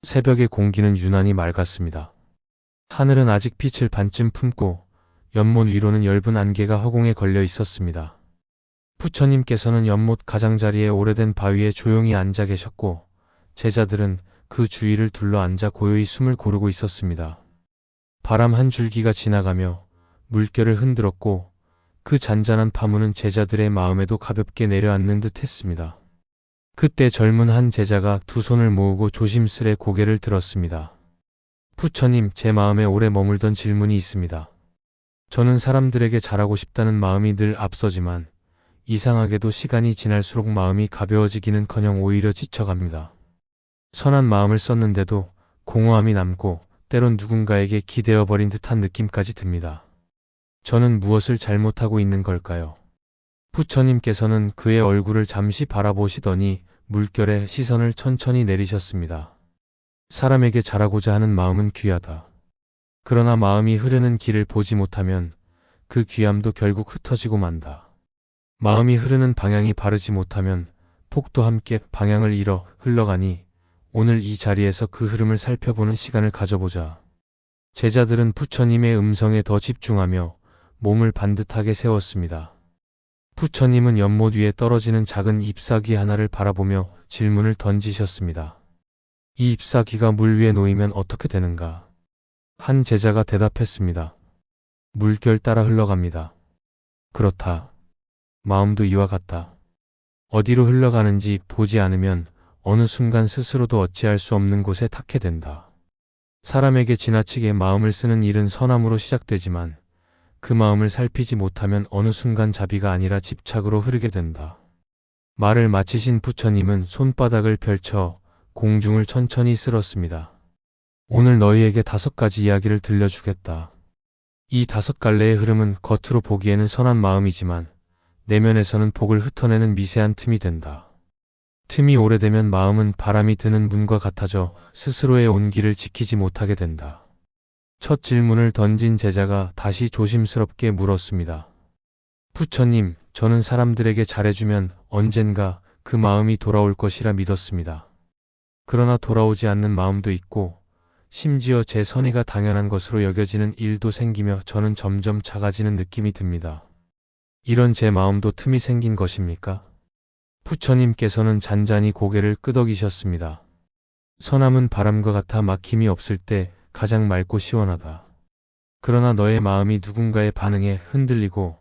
새벽의 공기는 유난히 맑았습니다. 하늘은 아직 빛을 반쯤 품고 연못 위로는 엷은 안개가 허공에 걸려 있었습니다. 부처님께서는 연못 가장자리에 오래된 바위에 조용히 앉아 계셨고 제자들은 그 주위를 둘러 앉아 고요히 숨을 고르고 있었습니다. 바람 한 줄기가 지나가며 물결을 흔들었고 그 잔잔한 파문은 제자들의 마음에도 가볍게 내려앉는 듯 했습니다. 그때 젊은 한 제자가 두 손을 모으고 조심스레 고개를 들었습니다. 부처님, 제 마음에 오래 머물던 질문이 있습니다. 저는 사람들에게 잘하고 싶다는 마음이 늘 앞서지만 이상하게도 시간이 지날수록 마음이 가벼워지기는커녕 오히려 지쳐갑니다. 선한 마음을 썼는데도 공허함이 남고 때론 누군가에게 기대어 버린 듯한 느낌까지 듭니다. 저는 무엇을 잘못하고 있는 걸까요? 부처님께서는 그의 얼굴을 잠시 바라보시더니 물결에 시선을 천천히 내리셨습니다. 사람에게 잘하고자 하는 마음은 귀하다. 그러나 마음이 흐르는 길을 보지 못하면 그 귀함도 결국 흩어지고 만다. 마음이 흐르는 방향이 바르지 못하면 폭도 함께 방향을 잃어 흘러가니 오늘 이 자리에서 그 흐름을 살펴보는 시간을 가져보자. 제자들은 부처님의 음성에 더 집중하며 몸을 반듯하게 세웠습니다. 부처님은 연못 위에 떨어지는 작은 잎사귀 하나를 바라보며 질문을 던지셨습니다. 이 잎사귀가 물 위에 놓이면 어떻게 되는가? 한 제자가 대답했습니다. 물결 따라 흘러갑니다. 그렇다. 마음도 이와 같다. 어디로 흘러가는지 보지 않으면 어느 순간 스스로도 어찌할 수 없는 곳에 닿게 된다. 사람에게 지나치게 마음을 쓰는 일은 선함으로 시작되지만 그 마음을 살피지 못하면 어느 순간 자비가 아니라 집착으로 흐르게 된다. 말을 마치신 부처님은 손바닥을 펼쳐 공중을 천천히 쓸었습니다. 오늘 너희에게 5가지 이야기를 들려주겠다. 이 5갈래의 흐름은 겉으로 보기에는 선한 마음이지만 내면에서는 복을 흩어내는 미세한 틈이 된다. 틈이 오래되면 마음은 바람이 드는 문과 같아져 스스로의 온기를 지키지 못하게 된다. 첫 질문을 던진 제자가 다시 조심스럽게 물었습니다. 부처님, 저는 사람들에게 잘해주면 언젠가 그 마음이 돌아올 것이라 믿었습니다. 그러나 돌아오지 않는 마음도 있고 심지어 제 선의가 당연한 것으로 여겨지는 일도 생기며 저는 점점 작아지는 느낌이 듭니다. 이런 제 마음도 틈이 생긴 것입니까? 부처님께서는 잔잔히 고개를 끄덕이셨습니다. 선함은 바람과 같아 막힘이 없을 때 가장 맑고 시원하다. 그러나 너의 마음이 누군가의 반응에 흔들리고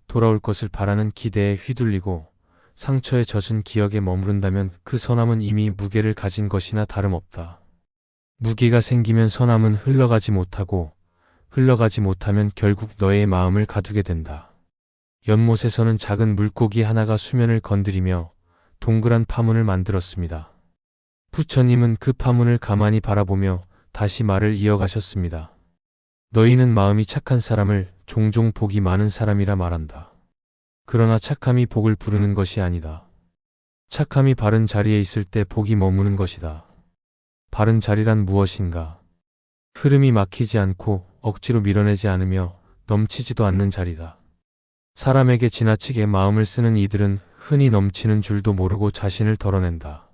돌아올 것을 바라는 기대에 휘둘리고 상처에 젖은 기억에 머무른다면 그 선함은 이미 무게를 가진 것이나 다름없다. 무게가 생기면 선함은 흘러가지 못하고 흘러가지 못하면 결국 너의 마음을 가두게 된다. 연못에서는 작은 물고기 하나가 수면을 건드리며 동그란 파문을 만들었습니다. 부처님은 그 파문을 가만히 바라보며 다시 말을 이어가셨습니다. 너희는 마음이 착한 사람을 종종 복이 많은 사람이라 말한다. 그러나 착함이 복을 부르는 것이 아니다. 착함이 바른 자리에 있을 때 복이 머무는 것이다. 바른 자리란 무엇인가? 흐름이 막히지 않고 억지로 밀어내지 않으며 넘치지도 않는 자리다. 사람에게 지나치게 마음을 쓰는 이들은 흔히 넘치는 줄도 모르고 자신을 덜어낸다.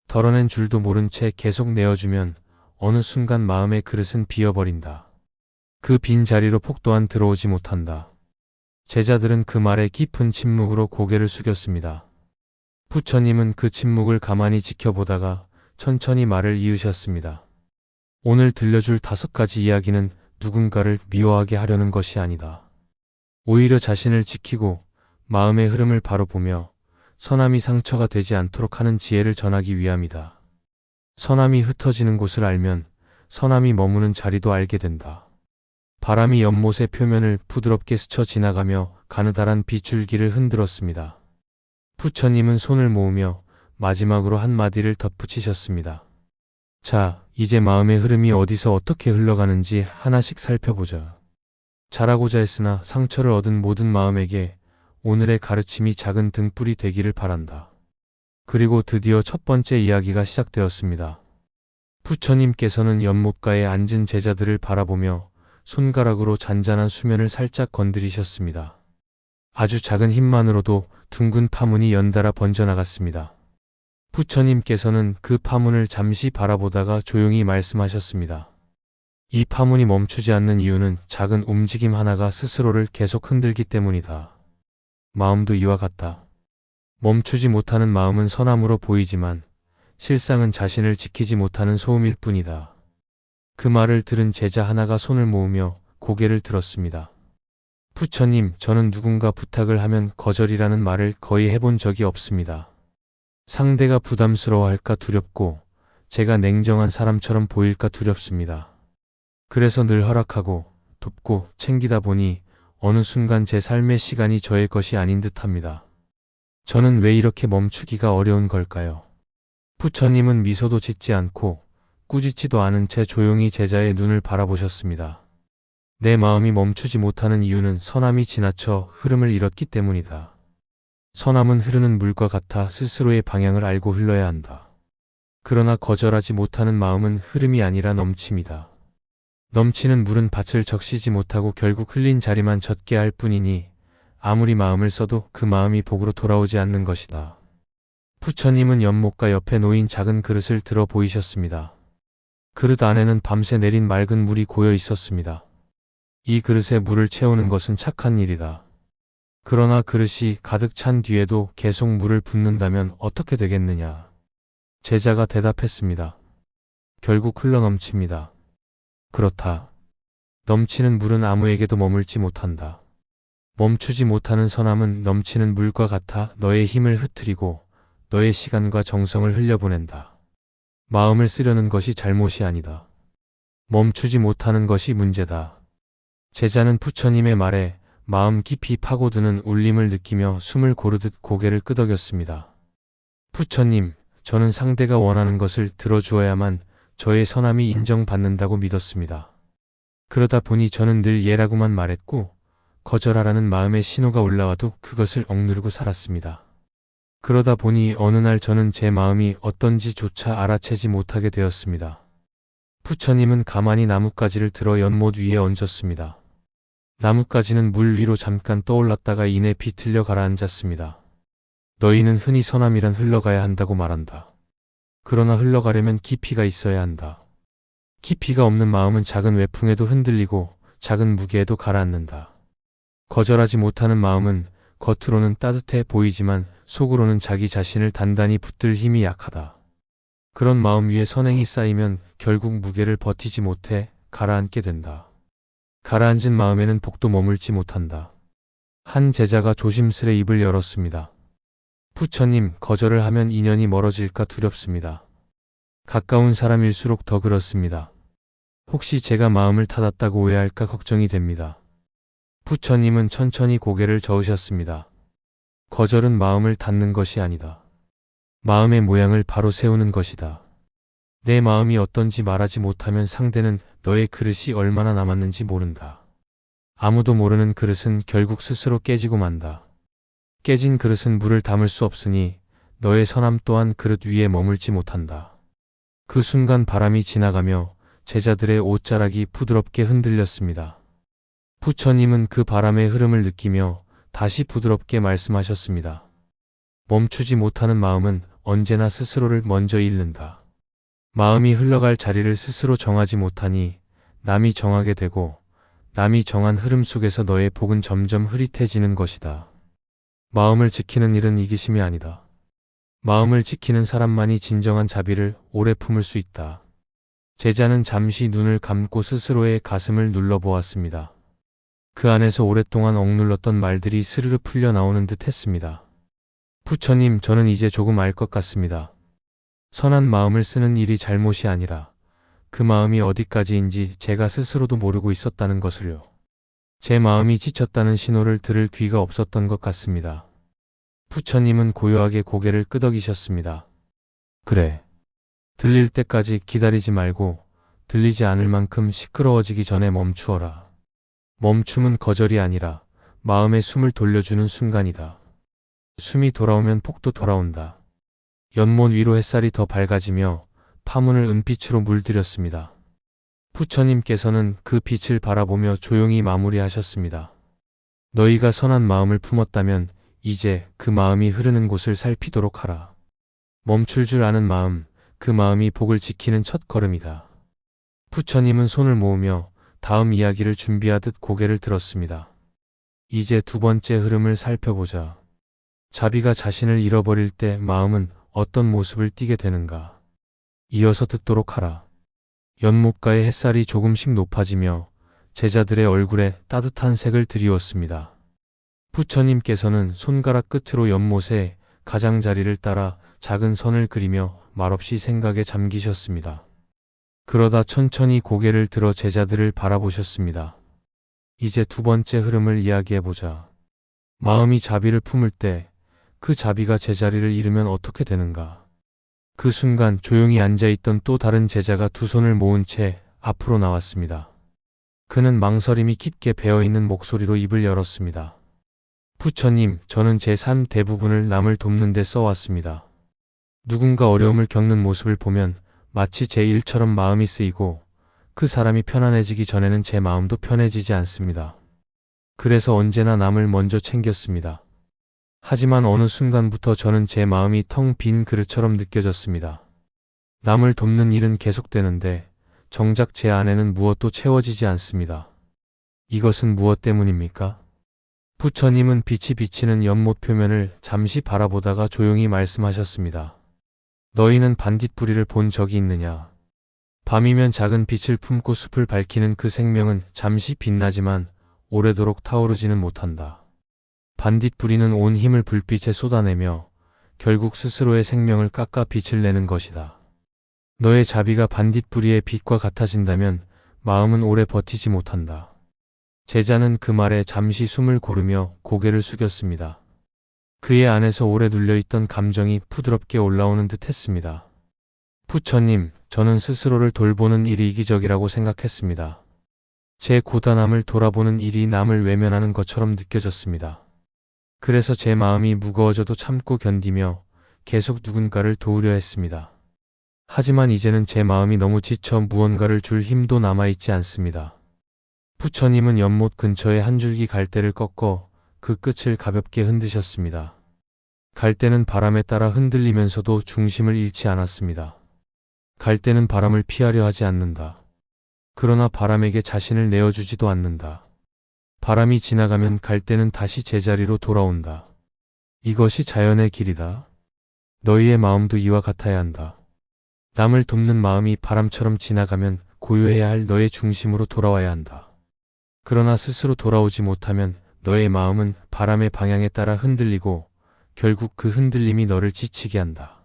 덜어낸 줄도 모른 채 계속 내어주면 어느 순간 마음의 그릇은 비어버린다. 그 빈 자리로 폭 또한 들어오지 못한다. 제자들은 그 말에 깊은 침묵으로 고개를 숙였습니다. 부처님은 그 침묵을 가만히 지켜보다가 천천히 말을 이으셨습니다. 오늘 들려줄 5가지 이야기는 누군가를 미워하게 하려는 것이 아니다. 오히려 자신을 지키고 마음의 흐름을 바로 보며 선함이 상처가 되지 않도록 하는 지혜를 전하기 위함이다. 선함이 흩어지는 곳을 알면 선함이 머무는 자리도 알게 된다. 바람이 연못의 표면을 부드럽게 스쳐 지나가며 가느다란 빗줄기를 흔들었습니다. 부처님은 손을 모으며 마지막으로 한마디를 덧붙이셨습니다. 자, 이제 마음의 흐름이 어디서 어떻게 흘러가는지 하나씩 살펴보자. 잘하고자 했으나 상처를 얻은 모든 마음에게 오늘의 가르침이 작은 등불이 되기를 바란다. 그리고 드디어 첫 번째 이야기가 시작되었습니다. 부처님께서는 연못가에 앉은 제자들을 바라보며 손가락으로 잔잔한 수면을 살짝 건드리셨습니다. 아주 작은 힘만으로도 둥근 파문이 연달아 번져나갔습니다. 부처님께서는 그 파문을 잠시 바라보다가 조용히 말씀하셨습니다. 이 파문이 멈추지 않는 이유는 작은 움직임 하나가 스스로를 계속 흔들기 때문이다. 마음도 이와 같다. 멈추지 못하는 마음은 선함으로 보이지만 실상은 자신을 지키지 못하는 소음일 뿐이다. 그 말을 들은 제자 하나가 손을 모으며 고개를 들었습니다. 부처님, 저는 누군가 부탁을 하면 거절이라는 말을 거의 해본 적이 없습니다. 상대가 부담스러워할까 두렵고 제가 냉정한 사람처럼 보일까 두렵습니다. 그래서 늘 허락하고 돕고 챙기다 보니 어느 순간 제 삶의 시간이 저의 것이 아닌 듯합니다. 저는 왜 이렇게 멈추기가 어려운 걸까요? 부처님은 미소도 짓지 않고 꾸짖지도 않은 채 조용히 제자의 눈을 바라보셨습니다. 내 마음이 멈추지 못하는 이유는 선함이 지나쳐 흐름을 잃었기 때문이다. 선함은 흐르는 물과 같아 스스로의 방향을 알고 흘러야 한다. 그러나 거절하지 못하는 마음은 흐름이 아니라 넘침이다. 넘치는 물은 밭을 적시지 못하고 결국 흘린 자리만 젖게 할 뿐이니 아무리 마음을 써도 그 마음이 복으로 돌아오지 않는 것이다. 부처님은 연못가 옆에 놓인 작은 그릇을 들어 보이셨습니다. 그릇 안에는 밤새 내린 맑은 물이 고여 있었습니다. 이 그릇에 물을 채우는 것은 착한 일이다. 그러나 그릇이 가득 찬 뒤에도 계속 물을 붓는다면 어떻게 되겠느냐? 제자가 대답했습니다. 결국 흘러 넘칩니다. 그렇다. 넘치는 물은 아무에게도 머물지 못한다. 멈추지 못하는 선함은 넘치는 물과 같아 너의 힘을 흐트리고 너의 시간과 정성을 흘려보낸다. 마음을 쓰려는 것이 잘못이 아니다. 멈추지 못하는 것이 문제다. 제자는 부처님의 말에 마음 깊이 파고드는 울림을 느끼며 숨을 고르듯 고개를 끄덕였습니다. 부처님, 저는 상대가 원하는 것을 들어주어야만 저의 선함이 인정받는다고 믿었습니다. 그러다 보니 저는 늘 예라고만 말했고 거절하라는 마음의 신호가 올라와도 그것을 억누르고 살았습니다. 그러다 보니 어느 날 저는 제 마음이 어떤지조차 알아채지 못하게 되었습니다. 부처님은 가만히 나뭇가지를 들어 연못 위에 얹었습니다. 나뭇가지는 물 위로 잠깐 떠올랐다가 이내 비틀려 가라앉았습니다. 너희는 흔히 선함이란 흘러가야 한다고 말한다. 그러나 흘러가려면 깊이가 있어야 한다. 깊이가 없는 마음은 작은 외풍에도 흔들리고 작은 무게에도 가라앉는다. 거절하지 못하는 마음은 겉으로는 따뜻해 보이지만 속으로는 자기 자신을 단단히 붙들 힘이 약하다. 그런 마음 위에 선행이 쌓이면 결국 무게를 버티지 못해 가라앉게 된다. 가라앉은 마음에는 복도 머물지 못한다. 한 제자가 조심스레 입을 열었습니다. 부처님, 거절을 하면 인연이 멀어질까 두렵습니다. 가까운 사람일수록 더 그렇습니다. 혹시 제가 마음을 닫았다고 오해할까 걱정이 됩니다. 부처님은 천천히 고개를 저으셨습니다. 거절은 마음을 닫는 것이 아니다. 마음의 모양을 바로 세우는 것이다. 내 마음이 어떤지 말하지 못하면 상대는 너의 그릇이 얼마나 남았는지 모른다. 아무도 모르는 그릇은 결국 스스로 깨지고 만다. 깨진 그릇은 물을 담을 수 없으니 너의 선함 또한 그릇 위에 머물지 못한다. 그 순간 바람이 지나가며 제자들의 옷자락이 부드럽게 흔들렸습니다. 부처님은 그 바람의 흐름을 느끼며 다시 부드럽게 말씀하셨습니다. 멈추지 못하는 마음은 언제나 스스로를 먼저 잃는다. 마음이 흘러갈 자리를 스스로 정하지 못하니 남이 정하게 되고 남이 정한 흐름 속에서 너의 복은 점점 흐릿해지는 것이다. 마음을 지키는 일은 이기심이 아니다. 마음을 지키는 사람만이 진정한 자비를 오래 품을 수 있다. 제자는 잠시 눈을 감고 스스로의 가슴을 눌러보았습니다. 그 안에서 오랫동안 억눌렀던 말들이 스르르 풀려 나오는 듯 했습니다. 부처님, 저는 이제 조금 알 것 같습니다. 선한 마음을 쓰는 일이 잘못이 아니라 그 마음이 어디까지인지 제가 스스로도 모르고 있었다는 것을요. 제 마음이 지쳤다는 신호를 들을 귀가 없었던 것 같습니다. 부처님은 고요하게 고개를 끄덕이셨습니다. 그래. 들릴 때까지 기다리지 말고 들리지 않을 만큼 시끄러워지기 전에 멈추어라. 멈춤은 거절이 아니라 마음의 숨을 돌려주는 순간이다. 숨이 돌아오면 폭도 돌아온다. 연못 위로 햇살이 더 밝아지며 파문을 은빛으로 물들였습니다. 부처님께서는 그 빛을 바라보며 조용히 마무리하셨습니다. 너희가 선한 마음을 품었다면 이제 그 마음이 흐르는 곳을 살피도록 하라. 멈출 줄 아는 마음, 그 마음이 복을 지키는 첫 걸음이다. 부처님은 손을 모으며 다음 이야기를 준비하듯 고개를 들었습니다. 이제 두 번째 흐름을 살펴보자. 자비가 자신을 잃어버릴 때 마음은 어떤 모습을 띠게 되는가. 이어서 듣도록 하라. 연못가의 햇살이 조금씩 높아지며 제자들의 얼굴에 따뜻한 색을 드리웠습니다. 부처님께서는 손가락 끝으로 연못에 가장자리를 따라 작은 선을 그리며 말없이 생각에 잠기셨습니다. 그러다 천천히 고개를 들어 제자들을 바라보셨습니다. 이제 두 번째 흐름을 이야기해보자. 마음이 자비를 품을 때 그 자비가 제자리를 잃으면 어떻게 되는가? 그 순간 조용히 앉아있던 또 다른 제자가 두 손을 모은 채 앞으로 나왔습니다. 그는 망설임이 깊게 배어있는 목소리로 입을 열었습니다. 부처님, 저는 제 삶 대부분을 남을 돕는 데 써왔습니다. 누군가 어려움을 겪는 모습을 보면 마치 제 일처럼 마음이 쓰이고 그 사람이 편안해지기 전에는 제 마음도 편해지지 않습니다. 그래서 언제나 남을 먼저 챙겼습니다. 하지만 어느 순간부터 저는 제 마음이 텅 빈 그릇처럼 느껴졌습니다. 남을 돕는 일은 계속되는데 정작 제 안에는 무엇도 채워지지 않습니다. 이것은 무엇 때문입니까? 부처님은 빛이 비치는 연못 표면을 잠시 바라보다가 조용히 말씀하셨습니다. 너희는 반딧불이를 본 적이 있느냐? 밤이면 작은 빛을 품고 숲을 밝히는 그 생명은 잠시 빛나지만 오래도록 타오르지는 못한다. 반딧불이는 온 힘을 불빛에 쏟아내며 결국 스스로의 생명을 깎아 빛을 내는 것이다. 너의 자비가 반딧불이의 빛과 같아진다면 마음은 오래 버티지 못한다. 제자는 그 말에 잠시 숨을 고르며 고개를 숙였습니다. 그의 안에서 오래 눌려있던 감정이 부드럽게 올라오는 듯 했습니다. 부처님, 저는 스스로를 돌보는 일이 이기적이라고 생각했습니다. 제 고단함을 돌아보는 일이 남을 외면하는 것처럼 느껴졌습니다. 그래서 제 마음이 무거워져도 참고 견디며 계속 누군가를 도우려 했습니다. 하지만 이제는 제 마음이 너무 지쳐 무언가를 줄 힘도 남아있지 않습니다. 부처님은 연못 근처에 한 줄기 갈대를 꺾어 그 끝을 가볍게 흔드셨습니다. 갈대는 바람에 따라 흔들리면서도 중심을 잃지 않았습니다. 갈대는 바람을 피하려 하지 않는다. 그러나 바람에게 자신을 내어주지도 않는다. 바람이 지나가면 갈대는 다시 제자리로 돌아온다. 이것이 자연의 길이다. 너희의 마음도 이와 같아야 한다. 남을 돕는 마음이 바람처럼 지나가면 고요해야 할 너의 중심으로 돌아와야 한다. 그러나 스스로 돌아오지 못하면 너의 마음은 바람의 방향에 따라 흔들리고 결국 그 흔들림이 너를 지치게 한다.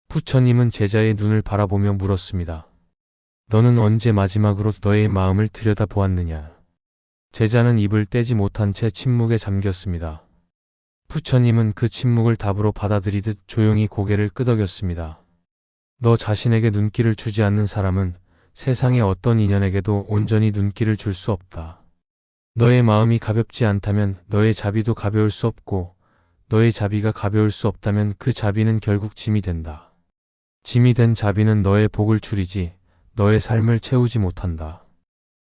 부처님은 제자의 눈을 바라보며 물었습니다. 너는 언제 마지막으로 너의 마음을 들여다보았느냐? 제자는 입을 떼지 못한 채 침묵에 잠겼습니다. 부처님은 그 침묵을 답으로 받아들이듯 조용히 고개를 끄덕였습니다. 너 자신에게 눈길을 주지 않는 사람은 세상의 어떤 인연에게도 온전히 눈길을 줄 수 없다. 너의 마음이 가볍지 않다면 너의 자비도 가벼울 수 없고 너의 자비가 가벼울 수 없다면 그 자비는 결국 짐이 된다. 짐이 된 자비는 너의 복을 줄이지 너의 삶을 채우지 못한다.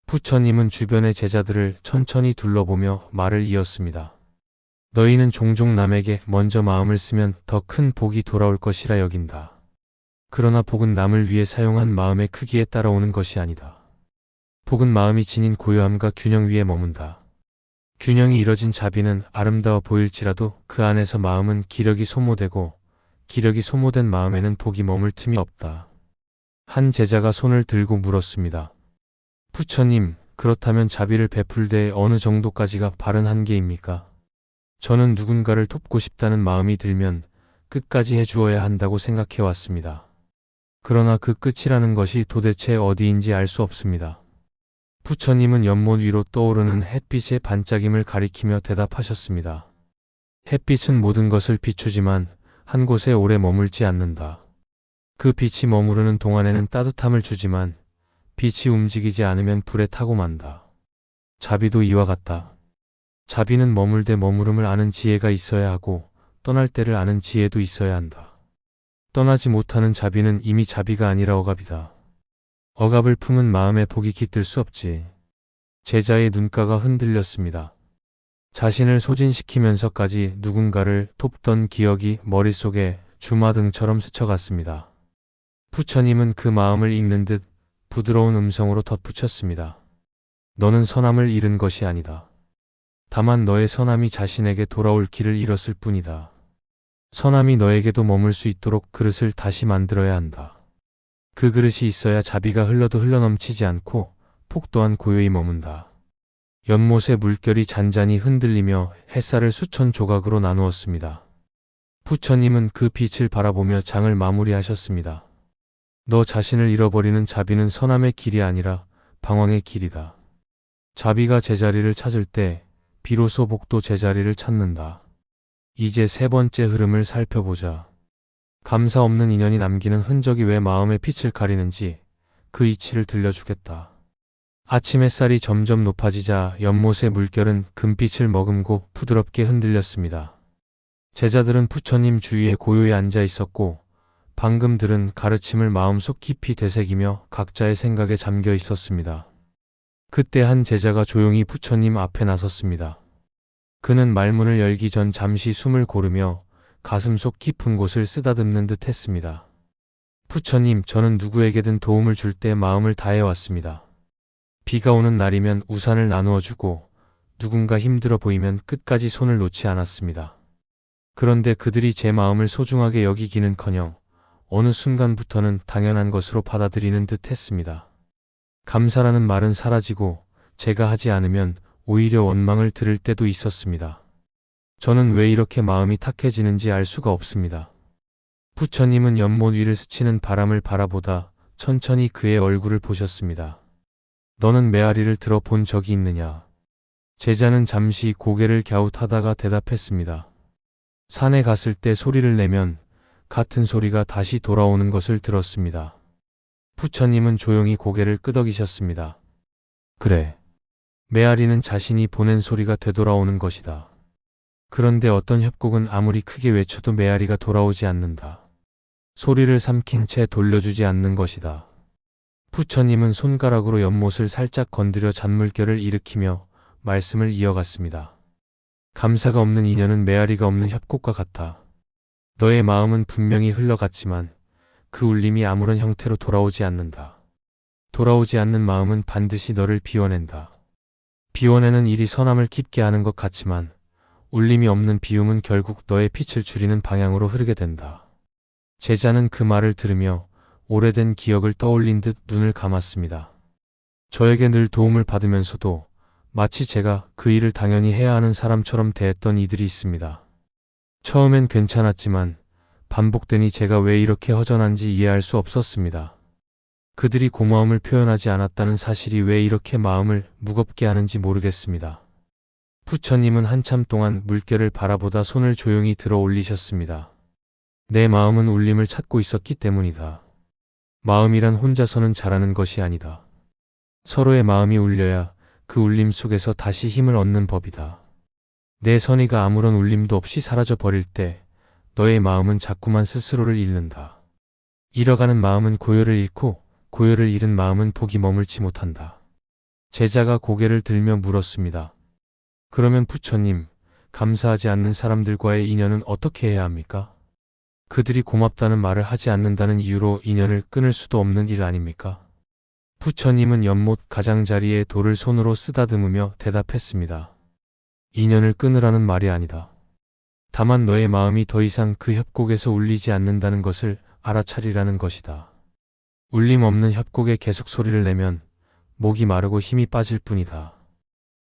부처님은 주변의 제자들을 천천히 둘러보며 말을 이었습니다. 너희는 종종 남에게 먼저 마음을 쓰면 더 큰 복이 돌아올 것이라 여긴다. 그러나 복은 남을 위해 사용한 마음의 크기에 따라오는 것이 아니다. 복은 마음이 지닌 고요함과 균형 위에 머문다. 균형이 이뤄진 자비는 아름다워 보일지라도 그 안에서 마음은 기력이 소모되고 기력이 소모된 마음에는 복이 머물 틈이 없다. 한 제자가 손을 들고 물었습니다. 부처님, 그렇다면 자비를 베풀 때 어느 정도까지가 바른 한계입니까? 저는 누군가를 돕고 싶다는 마음이 들면 끝까지 해주어야 한다고 생각해 왔습니다. 그러나 그 끝이라는 것이 도대체 어디인지 알 수 없습니다. 부처님은 연못 위로 떠오르는 햇빛의 반짝임을 가리키며 대답하셨습니다. 햇빛은 모든 것을 비추지만 한 곳에 오래 머물지 않는다. 그 빛이 머무르는 동안에는 따뜻함을 주지만 빛이 움직이지 않으면 불에 타고 만다. 자비도 이와 같다. 자비는 머물 때 머무름을 아는 지혜가 있어야 하고 떠날 때를 아는 지혜도 있어야 한다. 떠나지 못하는 자비는 이미 자비가 아니라 억압이다. 억압을 품은 마음에 복이 깃들 수 없지. 제자의 눈가가 흔들렸습니다. 자신을 소진시키면서까지 누군가를 돕던 기억이 머릿속에 주마등처럼 스쳐갔습니다. 부처님은 그 마음을 읽는 듯 부드러운 음성으로 덧붙였습니다. 너는 선함을 잃은 것이 아니다. 다만 너의 선함이 자신에게 돌아올 길을 잃었을 뿐이다. 선함이 너에게도 머물 수 있도록 그릇을 다시 만들어야 한다. 그 그릇이 있어야 자비가 흘러도 흘러넘치지 않고 폭 또한 고요히 머문다. 연못의 물결이 잔잔히 흔들리며 햇살을 수천 조각으로 나누었습니다. 부처님은 그 빛을 바라보며 장을 마무리하셨습니다. 너 자신을 잃어버리는 자비는 선함의 길이 아니라 방황의 길이다. 자비가 제자리를 찾을 때 비로소 복도 제자리를 찾는다. 이제 세 번째 흐름을 살펴보자. 감사 없는 인연이 남기는 흔적이 왜 마음의 빛을 가리는지 그 이치를 들려주겠다. 아침 햇살이 점점 높아지자 연못의 물결은 금빛을 머금고 부드럽게 흔들렸습니다. 제자들은 부처님 주위에 고요히 앉아 있었고 방금 들은 가르침을 마음속 깊이 되새기며 각자의 생각에 잠겨 있었습니다. 그때 한 제자가 조용히 부처님 앞에 나섰습니다. 그는 말문을 열기 전 잠시 숨을 고르며 가슴속 깊은 곳을 쓰다듬는 듯 했습니다. 부처님, 저는 누구에게든 도움을 줄 때 마음을 다해왔습니다. 비가 오는 날이면 우산을 나누어 주고 누군가 힘들어 보이면 끝까지 손을 놓지 않았습니다. 그런데 그들이 제 마음을 소중하게 여기기는커녕 어느 순간부터는 당연한 것으로 받아들이는 듯 했습니다. 감사라는 말은 사라지고 제가 하지 않으면 오히려 원망을 들을 때도 있었습니다. 저는 왜 이렇게 마음이 탁해지는지 알 수가 없습니다. 부처님은 연못 위를 스치는 바람을 바라보다 천천히 그의 얼굴을 보셨습니다. 너는 메아리를 들어 본 적이 있느냐? 제자는 잠시 고개를 갸웃하다가 대답했습니다. 산에 갔을 때 소리를 내면 같은 소리가 다시 돌아오는 것을 들었습니다. 부처님은 조용히 고개를 끄덕이셨습니다. 그래. 메아리는 자신이 보낸 소리가 되돌아오는 것이다. 그런데 어떤 협곡은 아무리 크게 외쳐도 메아리가 돌아오지 않는다. 소리를 삼킨 채 돌려주지 않는 것이다. 부처님은 손가락으로 연못을 살짝 건드려 잔물결을 일으키며 말씀을 이어갔습니다. 감사가 없는 인연은 메아리가 없는 협곡과 같아. 너의 마음은 분명히 흘러갔지만 그 울림이 아무런 형태로 돌아오지 않는다. 돌아오지 않는 마음은 반드시 너를 비워낸다. 비워내는 일이 선함을 깊게 하는 것 같지만 울림이 없는 비움은 결국 너의 빛을 줄이는 방향으로 흐르게 된다. 제자는 그 말을 들으며 오래된 기억을 떠올린 듯 눈을 감았습니다. 저에게 늘 도움을 받으면서도 마치 제가 그 일을 당연히 해야 하는 사람처럼 대했던 이들이 있습니다. 처음엔 괜찮았지만 반복되니 제가 왜 이렇게 허전한지 이해할 수 없었습니다. 그들이 고마움을 표현하지 않았다는 사실이 왜 이렇게 마음을 무겁게 하는지 모르겠습니다. 부처님은 한참 동안 물결을 바라보다 손을 조용히 들어 올리셨습니다. 내 마음은 울림을 찾고 있었기 때문이다. 마음이란 혼자서는 자라는 것이 아니다. 서로의 마음이 울려야 그 울림 속에서 다시 힘을 얻는 법이다. 내 선의가 아무런 울림도 없이 사라져 버릴 때 너의 마음은 자꾸만 스스로를 잃는다. 잃어가는 마음은 고요를 잃고 고요를 잃은 마음은 복이 머물지 못한다. 제자가 고개를 들며 물었습니다. 그러면 부처님, 감사하지 않는 사람들과의 인연은 어떻게 해야 합니까? 그들이 고맙다는 말을 하지 않는다는 이유로 인연을 끊을 수도 없는 일 아닙니까? 부처님은 연못 가장자리에 돌을 손으로 쓰다듬으며 대답했습니다. 인연을 끊으라는 말이 아니다. 다만 너의 마음이 더 이상 그 협곡에서 울리지 않는다는 것을 알아차리라는 것이다. 울림 없는 협곡에 계속 소리를 내면 목이 마르고 힘이 빠질 뿐이다.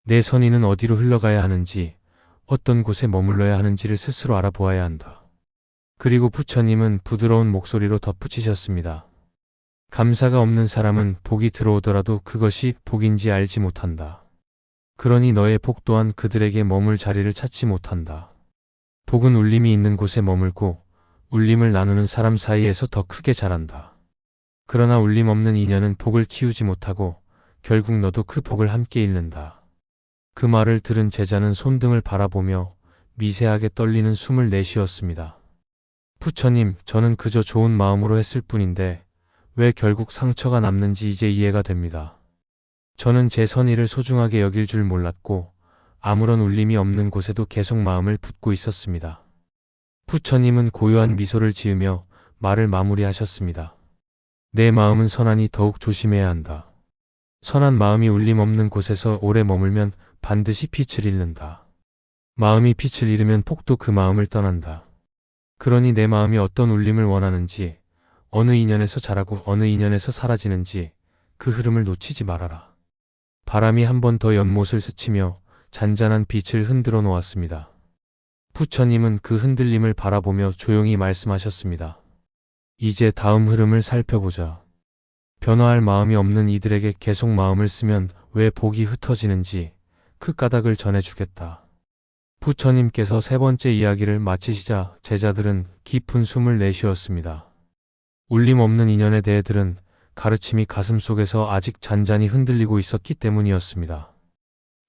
내 선의는 어디로 흘러가야 하는지, 어떤 곳에 머물러야 하는지를 스스로 알아보아야 한다. 그리고 부처님은 부드러운 목소리로 덧붙이셨습니다. 감사가 없는 사람은 복이 들어오더라도 그것이 복인지 알지 못한다. 그러니 너의 복 또한 그들에게 머물 자리를 찾지 못한다. 복은 울림이 있는 곳에 머물고 울림을 나누는 사람 사이에서 더 크게 자란다. 그러나 울림 없는 인연은 복을 키우지 못하고 결국 너도 그 복을 함께 잃는다. 그 말을 들은 제자는 손등을 바라보며 미세하게 떨리는 숨을 내쉬었습니다. 부처님, 저는 그저 좋은 마음으로 했을 뿐인데 왜 결국 상처가 남는지 이제 이해가 됩니다. 저는 제 선의를 소중하게 여길 줄 몰랐고 아무런 울림이 없는 곳에도 계속 마음을 붓고 있었습니다. 부처님은 고요한 미소를 지으며 말을 마무리하셨습니다. 내 마음은 선하니 더욱 조심해야 한다. 선한 마음이 울림 없는 곳에서 오래 머물면 반드시 빛을 잃는다. 마음이 빛을 잃으면 폭도 그 마음을 떠난다. 그러니 내 마음이 어떤 울림을 원하는지, 어느 인연에서 자라고 어느 인연에서 사라지는지 그 흐름을 놓치지 말아라. 바람이 한 번 더 연못을 스치며 잔잔한 빛을 흔들어 놓았습니다. 부처님은 그 흔들림을 바라보며 조용히 말씀하셨습니다. 이제 다음 흐름을 살펴보자. 변화할 마음이 없는 이들에게 계속 마음을 쓰면 왜 복이 흩어지는지 그 까닭을 전해주겠다. 부처님께서 세 번째 이야기를 마치시자 제자들은 깊은 숨을 내쉬었습니다. 울림 없는 인연에 대해 들은 가르침이 가슴속에서 아직 잔잔히 흔들리고 있었기 때문이었습니다.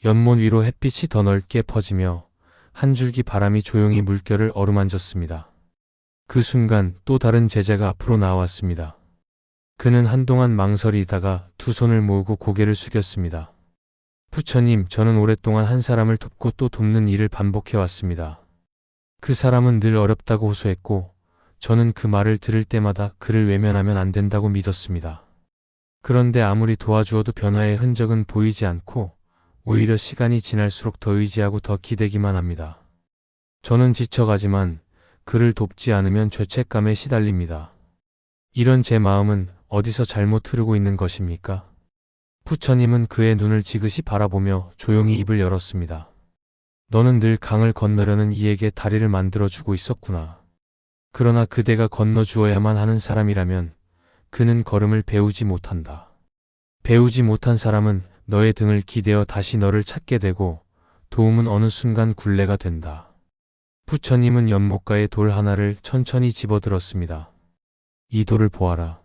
연못 위로 햇빛이 더 넓게 퍼지며 한 줄기 바람이 조용히 물결을 어루만졌습니다. 그 순간 또 다른 제자가 앞으로 나왔습니다. 그는 한동안 망설이다가 두 손을 모으고 고개를 숙였습니다. 부처님, 저는 오랫동안 한 사람을 돕고 또 돕는 일을 반복해왔습니다. 그 사람은 늘 어렵다고 호소했고 저는 그 말을 들을 때마다 그를 외면하면 안 된다고 믿었습니다. 그런데 아무리 도와주어도 변화의 흔적은 보이지 않고 오히려 시간이 지날수록 더 의지하고 더 기대기만 합니다. 저는 지쳐가지만 그를 돕지 않으면 죄책감에 시달립니다. 이런 제 마음은 어디서 잘못 흐르고 있는 것입니까? 부처님은 그의 눈을 지그시 바라보며 조용히 입을 열었습니다. 너는 늘 강을 건너려는 이에게 다리를 만들어주고 있었구나. 그러나 그대가 건너주어야만 하는 사람이라면 그는 걸음을 배우지 못한다. 배우지 못한 사람은 너의 등을 기대어 다시 너를 찾게 되고 도움은 어느 순간 굴레가 된다. 부처님은 연못가에 돌 하나를 천천히 집어들었습니다. 이 돌을 보아라.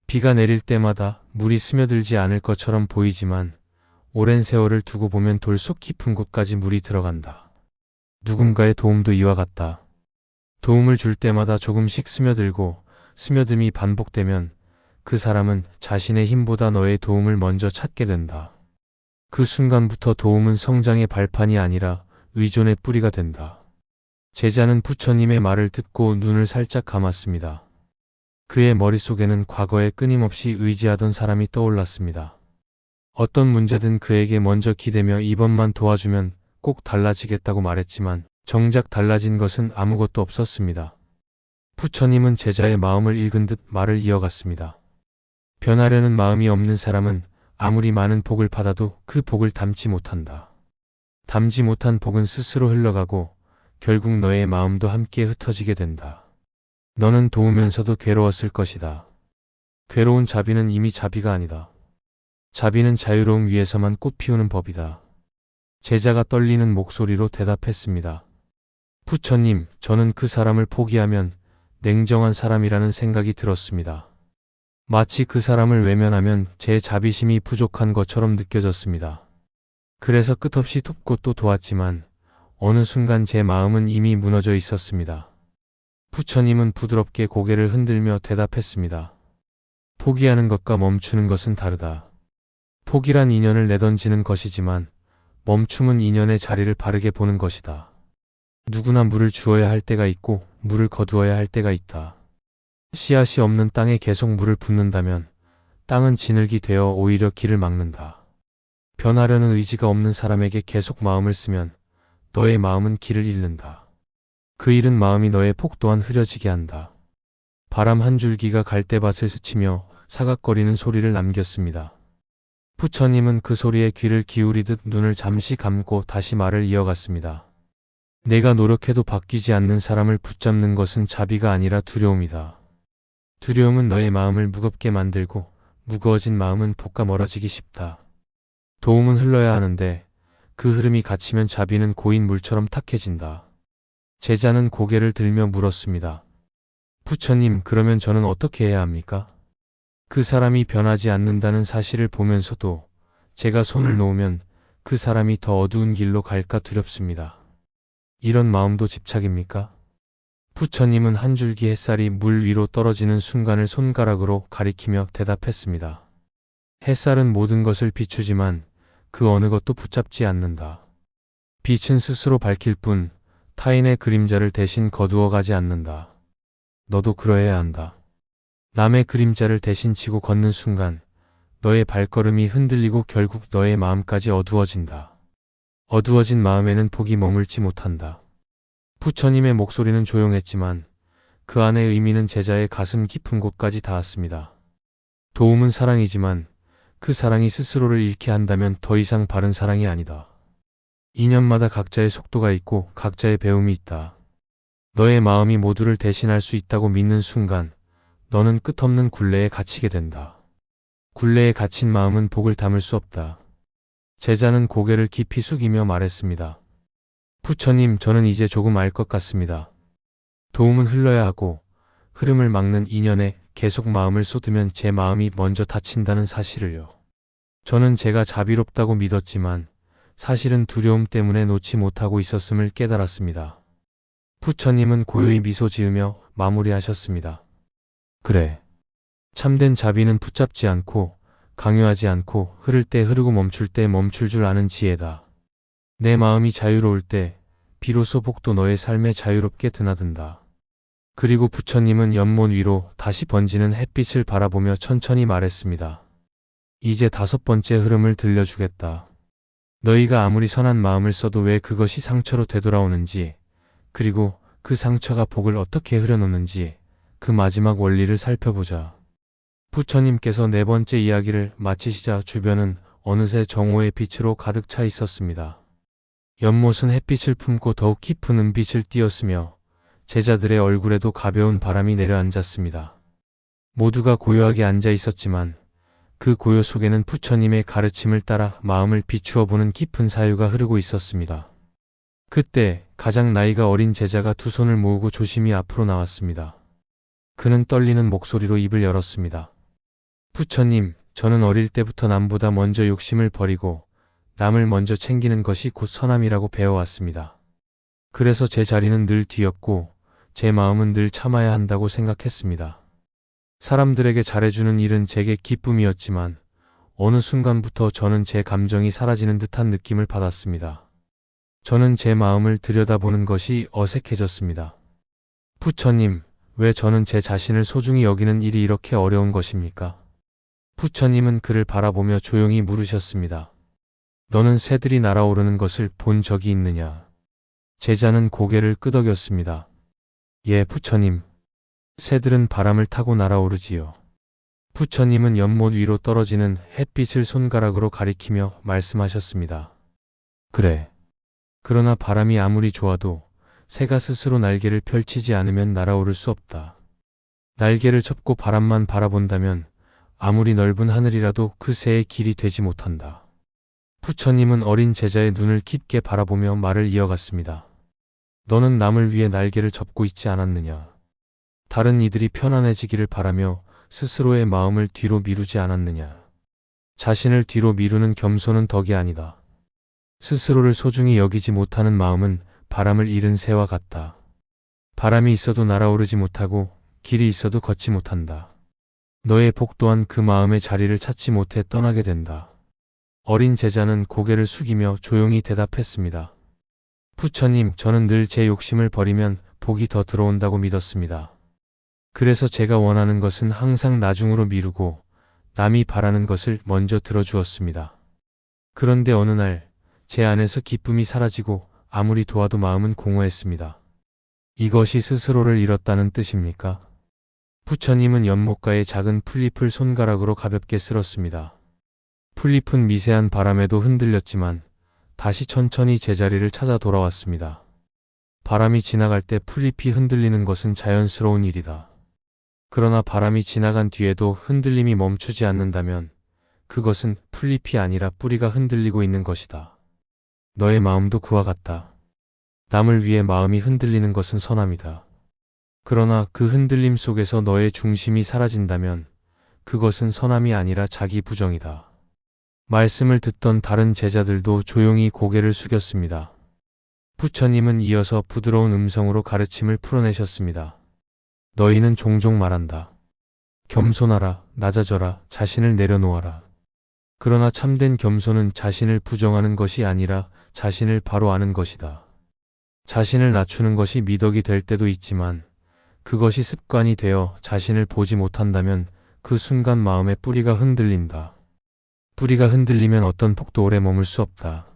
비가 내릴 때마다 물이 스며들지 않을 것처럼 보이지만 오랜 세월을 두고 보면 돌 속 깊은 곳까지 물이 들어간다. 누군가의 도움도 이와 같다. 도움을 줄 때마다 조금씩 스며들고 스며듦이 반복되면 그 사람은 자신의 힘보다 너의 도움을 먼저 찾게 된다. 그 순간부터 도움은 성장의 발판이 아니라 의존의 뿌리가 된다. 제자는 부처님의 말을 듣고 눈을 살짝 감았습니다. 그의 머릿속에는 과거에 끊임없이 의지하던 사람이 떠올랐습니다. 어떤 문제든 그에게 먼저 기대며 이번만 도와주면 꼭 달라지겠다고 말했지만 정작 달라진 것은 아무것도 없었습니다. 부처님은 제자의 마음을 읽은 듯 말을 이어갔습니다. 변하려는 마음이 없는 사람은 아무리 많은 복을 받아도 그 복을 담지 못한다. 담지 못한 복은 스스로 흘러가고 결국 너의 마음도 함께 흩어지게 된다. 너는 도우면서도 괴로웠을 것이다. 괴로운 자비는 이미 자비가 아니다. 자비는 자유로움 위에서만 꽃 피우는 법이다. 제자가 떨리는 목소리로 대답했습니다. 부처님, 저는 그 사람을 포기하면 냉정한 사람이라는 생각이 들었습니다. 마치 그 사람을 외면하면 제 자비심이 부족한 것처럼 느껴졌습니다. 그래서 끝없이 돕고 또 도왔지만 어느 순간 제 마음은 이미 무너져 있었습니다. 부처님은 부드럽게 고개를 흔들며 대답했습니다. 포기하는 것과 멈추는 것은 다르다. 포기란 인연을 내던지는 것이지만 멈춤은 인연의 자리를 바르게 보는 것이다. 누구나 물을 주어야 할 때가 있고 물을 거두어야 할 때가 있다. 씨앗이 없는 땅에 계속 물을 붓는다면 땅은 진흙이 되어 오히려 길을 막는다. 변하려는 의지가 없는 사람에게 계속 마음을 쓰면 너의 마음은 길을 잃는다. 그 잃은 마음이 너의 폭 또한 흐려지게 한다. 바람 한 줄기가 갈대밭을 스치며 사각거리는 소리를 남겼습니다. 부처님은 그 소리에 귀를 기울이듯 눈을 잠시 감고 다시 말을 이어갔습니다. 내가 노력해도 바뀌지 않는 사람을 붙잡는 것은 자비가 아니라 두려움이다. 두려움은 너의 마음을 무겁게 만들고 무거워진 마음은 복과 멀어지기 쉽다. 도움은 흘러야 하는데 그 흐름이 갇히면 자비는 고인 물처럼 탁해진다. 제자는 고개를 들며 물었습니다. 부처님, 그러면 저는 어떻게 해야 합니까? 그 사람이 변하지 않는다는 사실을 보면서도 제가 손을 놓으면 그 사람이 더 어두운 길로 갈까 두렵습니다. 이런 마음도 집착입니까? 부처님은 한 줄기 햇살이 물 위로 떨어지는 순간을 손가락으로 가리키며 대답했습니다. 햇살은 모든 것을 비추지만 그 어느 것도 붙잡지 않는다. 빛은 스스로 밝힐 뿐 타인의 그림자를 대신 거두어 가지 않는다. 너도 그러해야 한다. 남의 그림자를 대신 지고 걷는 순간 너의 발걸음이 흔들리고 결국 너의 마음까지 어두워진다. 어두워진 마음에는 복이 머물지 못한다. 부처님의 목소리는 조용했지만 그 안의 의미는 제자의 가슴 깊은 곳까지 닿았습니다. 도움은 사랑이지만 그 사랑이 스스로를 잃게 한다면 더 이상 바른 사랑이 아니다. 인연마다 각자의 속도가 있고 각자의 배움이 있다. 너의 마음이 모두를 대신할 수 있다고 믿는 순간 너는 끝없는 굴레에 갇히게 된다. 굴레에 갇힌 마음은 복을 담을 수 없다. 제자는 고개를 깊이 숙이며 말했습니다. 부처님, 저는 이제 조금 알 것 같습니다. 도움은 흘러야 하고 흐름을 막는 인연에 계속 마음을 쏟으면 제 마음이 먼저 다친다는 사실을요. 저는 제가 자비롭다고 믿었지만 사실은 두려움 때문에 놓지 못하고 있었음을 깨달았습니다. 부처님은 고요히 미소 지으며 마무리하셨습니다. 그래. 참된 자비는 붙잡지 않고 강요하지 않고 흐를 때 흐르고 멈출 때 멈출 줄 아는 지혜다. 내 마음이 자유로울 때 비로소 복도 너의 삶에 자유롭게 드나든다. 그리고 부처님은 연못 위로 다시 번지는 햇빛을 바라보며 천천히 말했습니다. 이제 5번째 흐름을 들려주겠다. 너희가 아무리 선한 마음을 써도 왜 그것이 상처로 되돌아오는지, 그리고 그 상처가 복을 어떻게 흐려놓는지 그 마지막 원리를 살펴보자. 부처님께서 4번째 이야기를 마치시자 주변은 어느새 정오의 빛으로 가득 차 있었습니다. 연못은 햇빛을 품고 더욱 깊은 은빛을 띄었으며 제자들의 얼굴에도 가벼운 바람이 내려앉았습니다. 모두가 고요하게 앉아 있었지만 그 고요 속에는 부처님의 가르침을 따라 마음을 비추어 보는 깊은 사유가 흐르고 있었습니다. 그때 가장 나이가 어린 제자가 두 손을 모으고 조심히 앞으로 나왔습니다. 그는 떨리는 목소리로 입을 열었습니다. 부처님, 저는 어릴 때부터 남보다 먼저 욕심을 버리고 남을 먼저 챙기는 것이 곧 선함이라고 배워왔습니다. 그래서 제 자리는 늘 뒤였고 제 마음은 늘 참아야 한다고 생각했습니다. 사람들에게 잘해주는 일은 제게 기쁨이었지만 어느 순간부터 저는 제 감정이 사라지는 듯한 느낌을 받았습니다. 저는 제 마음을 들여다보는 것이 어색해졌습니다. 부처님, 왜 저는 제 자신을 소중히 여기는 일이 이렇게 어려운 것입니까? 부처님은 그를 바라보며 조용히 물으셨습니다. 너는 새들이 날아오르는 것을 본 적이 있느냐? 제자는 고개를 끄덕였습니다. 예, 부처님. 새들은 바람을 타고 날아오르지요. 부처님은 연못 위로 떨어지는 햇빛을 손가락으로 가리키며 말씀하셨습니다. 그래. 그러나 바람이 아무리 좋아도 새가 스스로 날개를 펼치지 않으면 날아오를 수 없다. 날개를 접고 바람만 바라본다면 아무리 넓은 하늘이라도 그 새의 길이 되지 못한다. 부처님은 어린 제자의 눈을 깊게 바라보며 말을 이어갔습니다. 너는 남을 위해 날개를 접고 있지 않았느냐? 다른 이들이 편안해지기를 바라며 스스로의 마음을 뒤로 미루지 않았느냐? 자신을 뒤로 미루는 겸손은 덕이 아니다. 스스로를 소중히 여기지 못하는 마음은 바람을 잃은 새와 같다. 바람이 있어도 날아오르지 못하고 길이 있어도 걷지 못한다. 너의 복 또한 그 마음의 자리를 찾지 못해 떠나게 된다. 어린 제자는 고개를 숙이며 조용히 대답했습니다. 부처님, 저는 늘 제 욕심을 버리면 복이 더 들어온다고 믿었습니다. 그래서 제가 원하는 것은 항상 나중으로 미루고 남이 바라는 것을 먼저 들어주었습니다. 그런데 어느 날 제 안에서 기쁨이 사라지고 아무리 도와도 마음은 공허했습니다. 이것이 스스로를 잃었다는 뜻입니까? 부처님은 연못가의 작은 풀잎을 손가락으로 가볍게 쓸었습니다. 풀잎은 미세한 바람에도 흔들렸지만 다시 천천히 제자리를 찾아 돌아왔습니다. 바람이 지나갈 때 풀잎이 흔들리는 것은 자연스러운 일이다. 그러나 바람이 지나간 뒤에도 흔들림이 멈추지 않는다면 그것은 풀잎이 아니라 뿌리가 흔들리고 있는 것이다. 너의 마음도 그와 같다. 남을 위해 마음이 흔들리는 것은 선함이다. 그러나 그 흔들림 속에서 너의 중심이 사라진다면 그것은 선함이 아니라 자기 부정이다. 말씀을 듣던 다른 제자들도 조용히 고개를 숙였습니다. 부처님은 이어서 부드러운 음성으로 가르침을 풀어내셨습니다. 너희는 종종 말한다. 겸손하라, 낮아져라, 자신을 내려놓아라. 그러나 참된 겸손은 자신을 부정하는 것이 아니라 자신을 바로 아는 것이다. 자신을 낮추는 것이 미덕이 될 때도 있지만 그것이 습관이 되어 자신을 보지 못한다면 그 순간 마음의 뿌리가 흔들린다. 뿌리가 흔들리면 어떤 폭도 오래 머물 수 없다.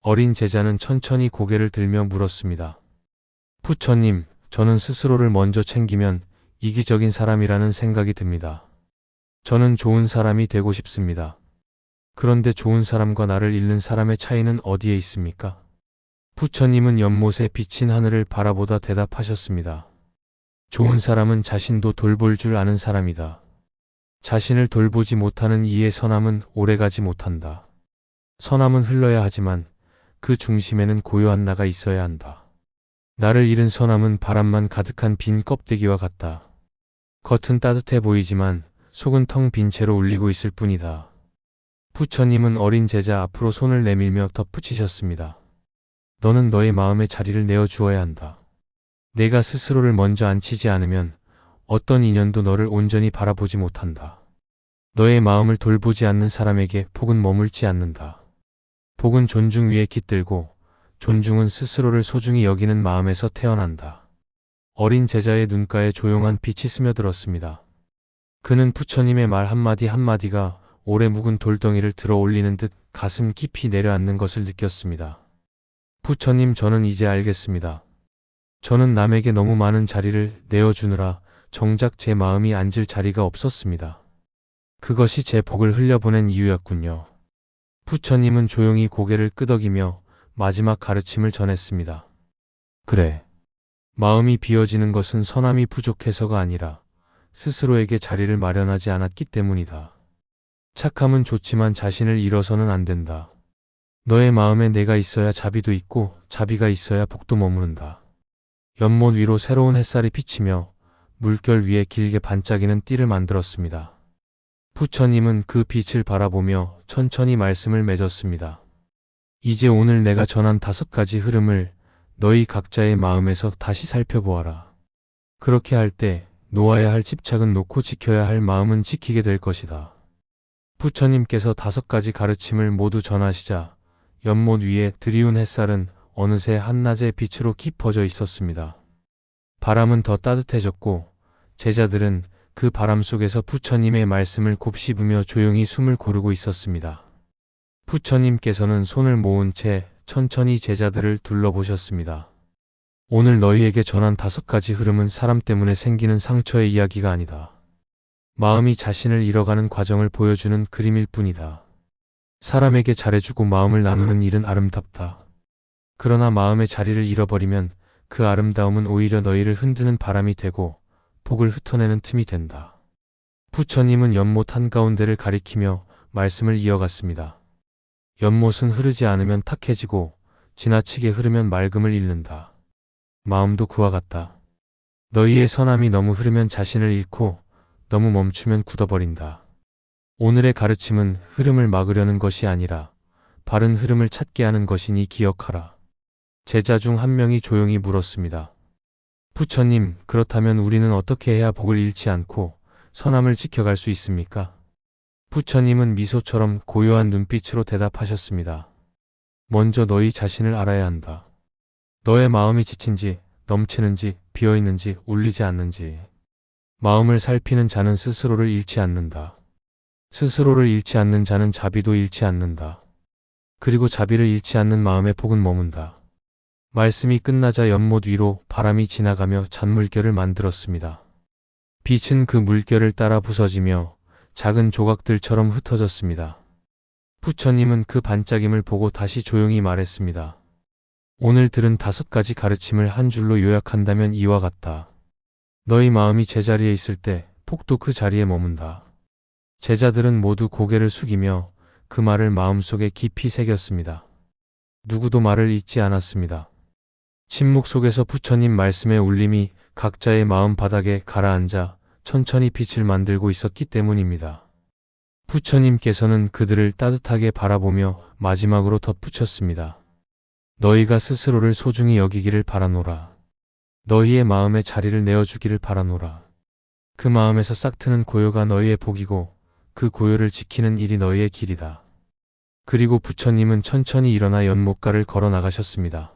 어린 제자는 천천히 고개를 들며 물었습니다. 부처님, 저는 스스로를 먼저 챙기면 이기적인 사람이라는 생각이 듭니다. 저는 좋은 사람이 되고 싶습니다. 그런데 좋은 사람과 나를 잃는 사람의 차이는 어디에 있습니까? 부처님은 연못에 비친 하늘을 바라보다 대답하셨습니다. 좋은 사람은 자신도 돌볼 줄 아는 사람이다. 자신을 돌보지 못하는 이의 선함은 오래가지 못한다. 선함은 흘러야 하지만 그 중심에는 고요한 나가 있어야 한다. 나를 잃은 선함은 바람만 가득한 빈 껍데기와 같다. 겉은 따뜻해 보이지만 속은 텅 빈 채로 울리고 있을 뿐이다. 부처님은 어린 제자 앞으로 손을 내밀며 덧붙이셨습니다. 너는 너의 마음의 자리를 내어주어야 한다. 내가 스스로를 먼저 앉히지 않으면 어떤 인연도 너를 온전히 바라보지 못한다. 너의 마음을 돌보지 않는 사람에게 복은 머물지 않는다. 복은 존중 위에 깃들고 존중은 스스로를 소중히 여기는 마음에서 태어난다. 어린 제자의 눈가에 조용한 빛이 스며들었습니다. 그는 부처님의 말 한마디 한마디가 오래 묵은 돌덩이를 들어 올리는 듯 가슴 깊이 내려앉는 것을 느꼈습니다. 부처님, 저는 이제 알겠습니다. 저는 남에게 너무 많은 자리를 내어주느라 정작 제 마음이 앉을 자리가 없었습니다. 그것이 제 복을 흘려보낸 이유였군요. 부처님은 조용히 고개를 끄덕이며 마지막 가르침을 전했습니다. 그래. 마음이 비어지는 것은 선함이 부족해서가 아니라 스스로에게 자리를 마련하지 않았기 때문이다. 착함은 좋지만 자신을 잃어서는 안 된다. 너의 마음에 내가 있어야 자비도 있고 자비가 있어야 복도 머무른다. 연못 위로 새로운 햇살이 비치며 물결 위에 길게 반짝이는 띠를 만들었습니다. 부처님은 그 빛을 바라보며 천천히 말씀을 맺었습니다. 이제 오늘 내가 전한 5가지 흐름을 너희 각자의 마음에서 다시 살펴보아라. 그렇게 할 때 놓아야 할 집착은 놓고 지켜야 할 마음은 지키게 될 것이다. 부처님께서 5가지 가르침을 모두 전하시자 연못 위에 드리운 햇살은 어느새 한낮의 빛으로 깊어져 있었습니다. 바람은 더 따뜻해졌고 제자들은 그 바람 속에서 부처님의 말씀을 곱씹으며 조용히 숨을 고르고 있었습니다. 부처님께서는 손을 모은 채 천천히 제자들을 둘러보셨습니다. 오늘 너희에게 전한 5가지 흐름은 사람 때문에 생기는 상처의 이야기가 아니다. 마음이 자신을 잃어가는 과정을 보여주는 그림일 뿐이다. 사람에게 잘해주고 마음을 나누는 일은 아름답다. 그러나 마음의 자리를 잃어버리면 그 아름다움은 오히려 너희를 흔드는 바람이 되고 복을 흩어내는 틈이 된다. 부처님은 연못 한가운데를 가리키며 말씀을 이어갔습니다. 연못은 흐르지 않으면 탁해지고 지나치게 흐르면 맑음을 잃는다. 마음도 그와 같다. 너희의 선함이 너무 흐르면 자신을 잃고 너무 멈추면 굳어버린다. 오늘의 가르침은 흐름을 막으려는 것이 아니라 바른 흐름을 찾게 하는 것이니 기억하라. 제자 중 한 명이 조용히 물었습니다. 부처님, 그렇다면 우리는 어떻게 해야 복을 잃지 않고 선함을 지켜갈 수 있습니까? 부처님은 미소처럼 고요한 눈빛으로 대답하셨습니다. 먼저 너희 자신을 알아야 한다. 너의 마음이 지친지, 넘치는지, 비어있는지, 울리지 않는지. 마음을 살피는 자는 스스로를 잃지 않는다. 스스로를 잃지 않는 자는 자비도 잃지 않는다. 그리고 자비를 잃지 않는 마음에 복은 머문다. 말씀이 끝나자 연못 위로 바람이 지나가며 잔물결을 만들었습니다. 빛은 그 물결을 따라 부서지며 작은 조각들처럼 흩어졌습니다. 부처님은 그 반짝임을 보고 다시 조용히 말했습니다. 오늘 들은 5가지 가르침을 한 줄로 요약한다면 이와 같다. 너희 마음이 제자리에 있을 때 복도 그 자리에 머문다. 제자들은 모두 고개를 숙이며 그 말을 마음속에 깊이 새겼습니다. 누구도 말을 잇지 않았습니다. 침묵 속에서 부처님 말씀의 울림이 각자의 마음 바닥에 가라앉아 천천히 빛을 만들고 있었기 때문입니다. 부처님께서는 그들을 따뜻하게 바라보며 마지막으로 덧붙였습니다. 너희가 스스로를 소중히 여기기를 바라노라. 너희의 마음에 자리를 내어주기를 바라노라. 그 마음에서 싹트는 고요가 너희의 복이고 그 고요를 지키는 일이 너희의 길이다. 그리고 부처님은 천천히 일어나 연못가를 걸어 나가셨습니다.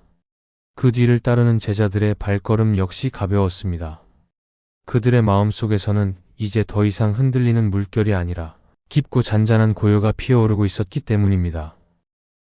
그 뒤를 따르는 제자들의 발걸음 역시 가벼웠습니다. 그들의 마음속에서는 이제 더 이상 흔들리는 물결이 아니라 깊고 잔잔한 고요가 피어오르고 있었기 때문입니다.